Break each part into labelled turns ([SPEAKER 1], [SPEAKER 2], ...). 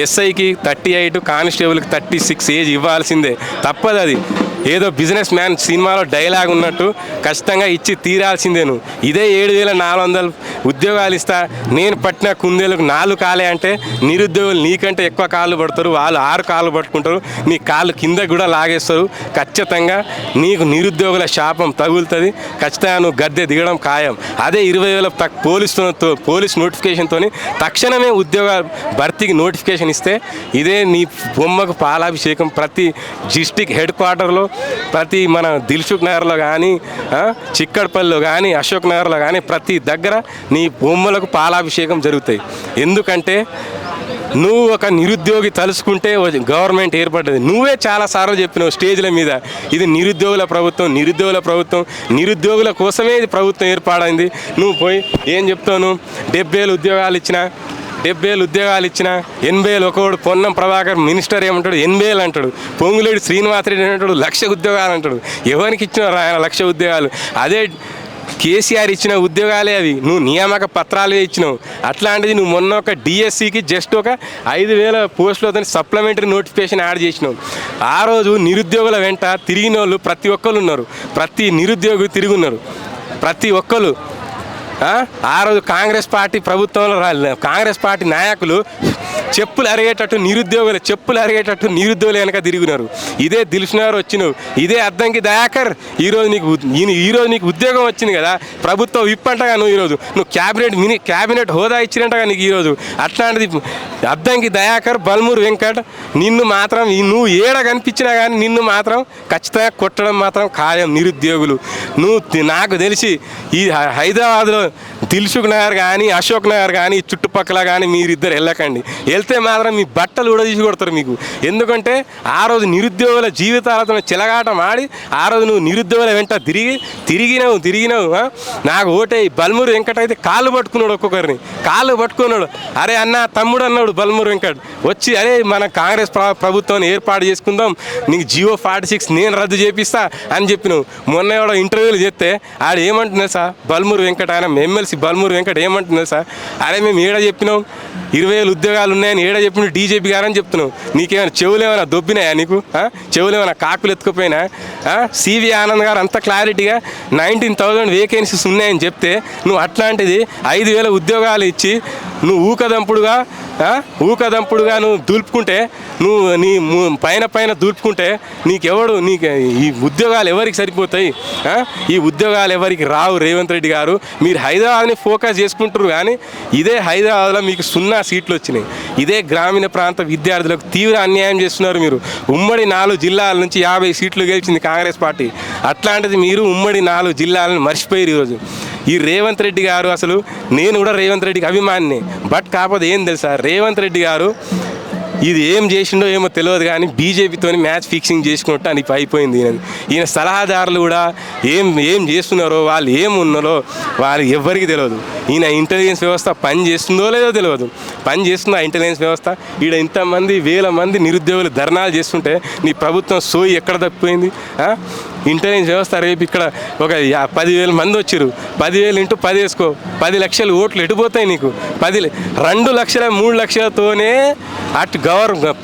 [SPEAKER 1] ఎస్ఐకి 38, కానిస్టేబుల్కి 36 ఏజ్ ఇవ్వాల్సిందే, తప్పదు. అది ఏదో బిజినెస్ మ్యాన్ సినిమాలో డైలాగ్ ఉన్నట్టు ఖచ్చితంగా ఇచ్చి తీరాల్సిందే. నువ్వు ఇదే 7,400 ఉద్యోగాలు ఇస్తా, నేను పట్టిన కుందేలకు 4 కాలే అంటే నిరుద్యోగులు నీకంటే ఎక్కువ కాళ్ళు పడతారు, వాళ్ళు 6 కాళ్ళు పట్టుకుంటారు, నీ కాళ్ళు కింద కూడా లాగేస్తారు. ఖచ్చితంగా నీకు నిరుద్యోగుల శాపం తగులుతుంది, ఖచ్చితంగా నువ్వు గద్దె దిగడం ఖాయం. అదే 20,000 పోలీస్ నోటిఫికేషన్తో తక్షణమే ఉద్యోగ భర్తీకి నోటిఫికేషన్ ఇస్తే ఇదే నీ బొమ్మకు పాలాభిషేకం. ప్రతి డిస్టిక్ హెడ్ క్వార్టర్లో, ప్రతి మన దిల్సుఖ్ నగర్లో కానీ, చిక్కడపల్లిలో కానీ, అశోక్ నగర్లో కానీ ప్రతి దగ్గర నీ బొమ్మలకు పాలాభిషేకం జరుగుతాయి. ఎందుకంటే నువ్వు ఒక నిరుద్యోగి తలుసుకుంటే గవర్నమెంట్ ఏర్పడ్డది. నువ్వే చాలాసార్లు చెప్పినావు స్టేజ్ల మీద, ఇది నిరుద్యోగుల ప్రభుత్వం, నిరుద్యోగుల ప్రభుత్వం, నిరుద్యోగుల కోసమే ఇది ప్రభుత్వం ఏర్పడింది. నువ్వు పోయి ఏం చెప్తావు? 70,000 ఉద్యోగాలు ఇచ్చినా, 80,000 ఒకడు పొన్నం ప్రభాకర్ మినిస్టర్ ఏమంటాడు 80,000 అంటాడు, పొంగులేడు శ్రీనివాసరెడ్డి అంటాడు 1,00,000 ఉద్యోగాలు అంటాడు. ఎవరికి ఇచ్చినారు ఆయన 1,00,000 ఉద్యోగాలు? అదే కేసీఆర్ ఇచ్చిన ఉద్యోగాలే అవి, నువ్వు నియామక పత్రాలే ఇచ్చినావు. అట్లాంటిది నువ్వు మొన్న ఒక డిఎస్సికి జస్ట్ ఒక 5,000 పోస్టులతో సప్లిమెంటరీ నోటిఫికేషన్ యాడ్ చేసినావు. ఆ రోజు నిరుద్యోగుల వెంట తిరిగిన వాళ్ళు ప్రతి ఒక్కరు ఉన్నారు, ప్రతి నిరుద్యోగి తిరిగి ఉన్నారు, ప్రతి ఒక్కరు. ఆ రోజు కాంగ్రెస్ పార్టీ ప్రభుత్వంలో కాంగ్రెస్ పార్టీ నాయకులు చెప్పులు అరిగేటట్టు నిరుద్యోగులు వెనక తిరుగున్నారు. ఇదే దిల్సుఖ్నగర్ వచ్చినావు, ఇదే అద్దంకి దయాకర్ ఈరోజు నీకు ఉద్యోగం వచ్చింది కదా, ప్రభుత్వం విప్పంటగా నువ్వు క్యాబినెట్ హోదా ఇచ్చినట్టుగా నీకు ఈరోజు. అట్లాంటిది అద్దంకి దయాకర్, బల్మూరు వెంకట్ నిన్ను మాత్రం నువ్వు ఏడ కనిపించినా కానీ నిన్ను మాత్రం ఖచ్చితంగా కొట్టడం మాత్రం ఖాయం. నిరుద్యోగులు నువ్వు నాకు తెలిసి ఈ హైదరాబాద్లో దిల్సుఖ్ నగర్ కానీ, అశోక్ నగర్ కానీ, చుట్టుపక్కల కానీ మీరిద్దరు వెళ్ళకండి. వెళ్తే మాత్రం మీ బట్టలు ఉడదీసి కొడతారు మీకు. ఎందుకంటే ఆ రోజు నిరుద్యోగుల జీవితాలతో చెలగాటం ఆడి ఆ రోజు నువ్వు నిరుద్యోగుల వెంట తిరిగినావు. నాకు ఓటే బల్మూరు వెంకట్ అయితే కాళ్ళు పట్టుకున్నాడు, ఒక్కొక్కరిని కాళ్ళు పట్టుకున్నాడు. అరే అన్న తమ్ముడు అన్నాడు బల్మూరు వెంకట్ వచ్చి, అరే మన కాంగ్రెస్ ప్రభుత్వాన్ని ఏర్పాటు చేసుకుందాం, నీకు జియో 46 నేను రద్దు చేపిస్తా అని చెప్పినావు. మొన్న ఎవడో ఇంటర్వ్యూలు చేస్తే ఆడు ఏమంటున్నాడు సార్ బల్మూరు వెంకట్, ఆయన ఎమ్మెల్సీ బల్మూరు వెంకట్ ఏమంటున్నాడు సార్, అరే మేము ఏడ చెప్పినాం 20,000 ఉద్యోగాలు ఉన్నాయని ఏడ చెప్పిన డీజేపీ గారని చెప్తున్నావు. నీకేమైనా చెవులు ఏమైనా దొబ్బినాయా? నీకు చెవులు ఏమైనా కాకులు ఎత్తుకుపోయినా? సివి ఆనంద్ గారు అంత క్లారిటీగా 19,000 వేకెన్సీస్ ఉన్నాయని చెప్తే నువ్వు అట్లాంటిది 5,000 ఉద్యోగాలు ఇచ్చి నువ్వు ఊకదంపుడుగా నువ్వు దులుపుకుంటే, నువ్వు నీ పైన దులుపుకుంటే నీకు ఈ ఉద్యోగాలు ఎవరికి సరిపోతాయి? ఈ ఉద్యోగాలు ఎవరికి రావు. రేవంత్ రెడ్డి గారు మీరు హైదరాబాద్ని ఫోకస్ చేసుకుంటారు కానీ ఇదే హైదరాబాద్లో మీకు 0 సీట్లు వచ్చినాయి. ఇదే గ్రామీణ ప్రాంత విద్యార్థులకు తీవ్ర అన్యాయం చేస్తున్నారు మీరు. ఉమ్మడి 4 జిల్లాల నుంచి 50 సీట్లు గెలిచింది కాంగ్రెస్ పార్టీ. అట్లాంటిది మీరు ఉమ్మడి 4 జిల్లాలను మర్చిపోయారు ఈరోజు. ఈ రేవంత్ రెడ్డి గారు, అసలు నేను కూడా రేవంత్ రెడ్డికి అభిమానిని, బట్ కాకపోతే ఏం తెలుసా, రేవంత్ రెడ్డి గారు ఇది ఏం చేసిండో ఏమో తెలియదు కానీ బీజేపీతో మ్యాచ్ ఫిక్సింగ్ చేసుకున్నట్టు అని అయిపోయింది. ఈయన సలహాదారులు కూడా ఏం చేస్తున్నారో, వాళ్ళు ఏమున్నారో వాళ్ళు ఎవ్వరికి తెలియదు. ఈయన ఇంటెలిజెన్స్ వ్యవస్థ పని చేస్తుందో లేదో తెలియదు. పని చేస్తుందో ఆ ఇంటెలిజెన్స్ వ్యవస్థ? ఈడ ఇంతమంది 1,000 మంది నిరుద్యోగులు ధర్నాలు చేస్తుంటే నీ ప్రభుత్వం సోయి ఎక్కడ తప్పిపోయింది? ఇంటెలిజెన్స్ వ్యవస్థ రేపు ఇక్కడ ఒక 10,000 మంది వచ్చారు, 10,000 × 10 వేసుకో, 10 లక్షల ఓట్లు ఎటుపోతాయి నీకు? 2 లక్షల 3 లక్షలతోనే అటు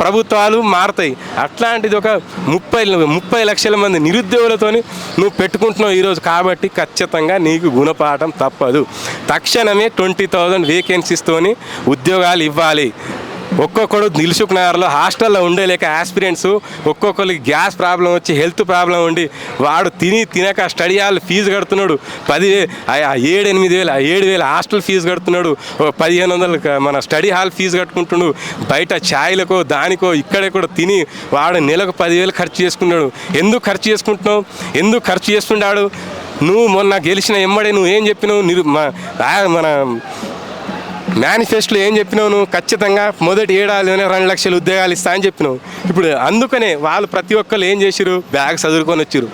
[SPEAKER 1] ప్రభుత్వాలు మారుతాయి. అట్లాంటిది ఒక 30 లక్షల మంది నిరుద్యోగులతోని నువ్వు పెట్టుకుంటున్నావు ఈరోజు. కాబట్టి ఖచ్చితంగా నీకు గుణపాఠం తప్పదు. తక్షణమే 20,000 వేకెన్సీస్తోని ఉద్యోగాలు ఇవ్వాలి. ఒక్కొక్కడు దిల్సుఖ్ నగర్లో హాస్టల్లో ఉండలేక ఆస్పిరెంట్స్, ఒక్కొక్కరికి గ్యాస్ ప్రాబ్లం వచ్చి, హెల్త్ ప్రాబ్లం ఉండి వాడు తినక స్టడీ హాల్ ఫీజు కడుతున్నాడు. 7,000 హాస్టల్ ఫీజు కడుతున్నాడు, 1,500 మన స్టడీ హాల్ ఫీజు కట్టుకుంటున్నాడు. బయట ఛాయ్లకో దానికో ఇక్కడెక్కడో తిని వాడు నెలకు 10,000 ఖర్చు చేసుకున్నాడు. ఎందుకు ఖర్చు చేస్తున్నాడు? నువ్వు మొన్న గెలిచిన ఎమ్మడే నువ్వు ఏం చెప్పినావు? మన మేనిఫెస్టోలో ఏం చెప్పినావు? నువ్వు ఖచ్చితంగా మొదటి ఏడాదిలోనే 2 లక్షల ఉద్యోగాలు ఇస్తా అని చెప్పినావు. ఇప్పుడు అందుకనే వాళ్ళు ప్రతి ఒక్కరు ఏం చేసిరు? బ్యాగ్ చదువుకొని వచ్చిరు.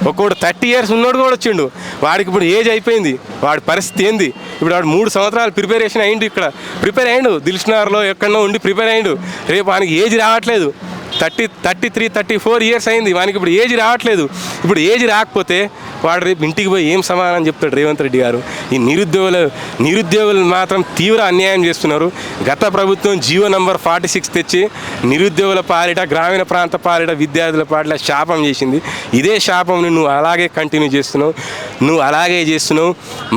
[SPEAKER 1] ఒక్కొక్కడు 30 years ఉన్నోడు కూడా వచ్చిండు. వాడికి ఇప్పుడు ఏజ్ అయిపోయింది. వాడి పరిస్థితి ఏంది? ఇప్పుడు వాడు 3 సంవత్సరాలు ప్రిపేర్ అయ్యిండు దిల్సుఖ్నగర్లో ఎక్కడో ఉండి ప్రిపేర్ అయ్యిండు. రేపు వానికి ఏజ్ రావట్లేదు. 33-34 ఇయర్స్ అయింది, వానికి ఇప్పుడు ఏజ్ రావట్లేదు. ఇప్పుడు ఏజ్ రాకపోతే వాడు రేపు ఇంటికి పోయి ఏం సమాధానం చెప్తాడు రేవంత్ రెడ్డి గారు? ఈ నిరుద్యోగులు మాత్రం తీవ్ర అన్యాయం చేస్తున్నారు. గత ప్రభుత్వం జీవో నంబర్ 46 తెచ్చి నిరుద్యోగుల పాలిట, గ్రామీణ ప్రాంత పాలిట, విద్యార్థుల పాలిట శాపం చేసింది. ఇదే శాపంని నువ్వు అలాగే కంటిన్యూ చేస్తున్నావు.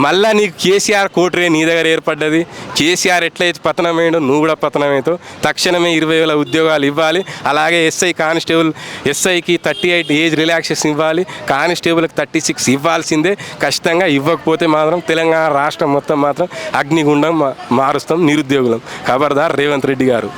[SPEAKER 1] మళ్ళీ నీకు కేసీఆర్ కోటరే నీ దగ్గర ఏర్పడ్డది. కేసీఆర్ ఎట్లయితే పతనమైండో నువ్వు కూడా పతనమవుతావు. తక్షణమే 20,000 ఉద్యోగాలు ఇవ్వాలి. అలాగే ఎస్ఐకి 38 ఏజ్ రిలాక్సేషన్ ఇవ్వాలి. కానిస్టేబుల్కి 36 ఇవ్వాల్సిందే. ఖచ్చితంగా ఇవ్వకపోతే మాత్రం తెలంగాణ రాష్ట్రం మొత్తం మాత్రం అగ్నిగుండం మారుస్తాం నిరుద్యోగులం. ఖబర్దార్ రేవంత్ రెడ్డి గారు.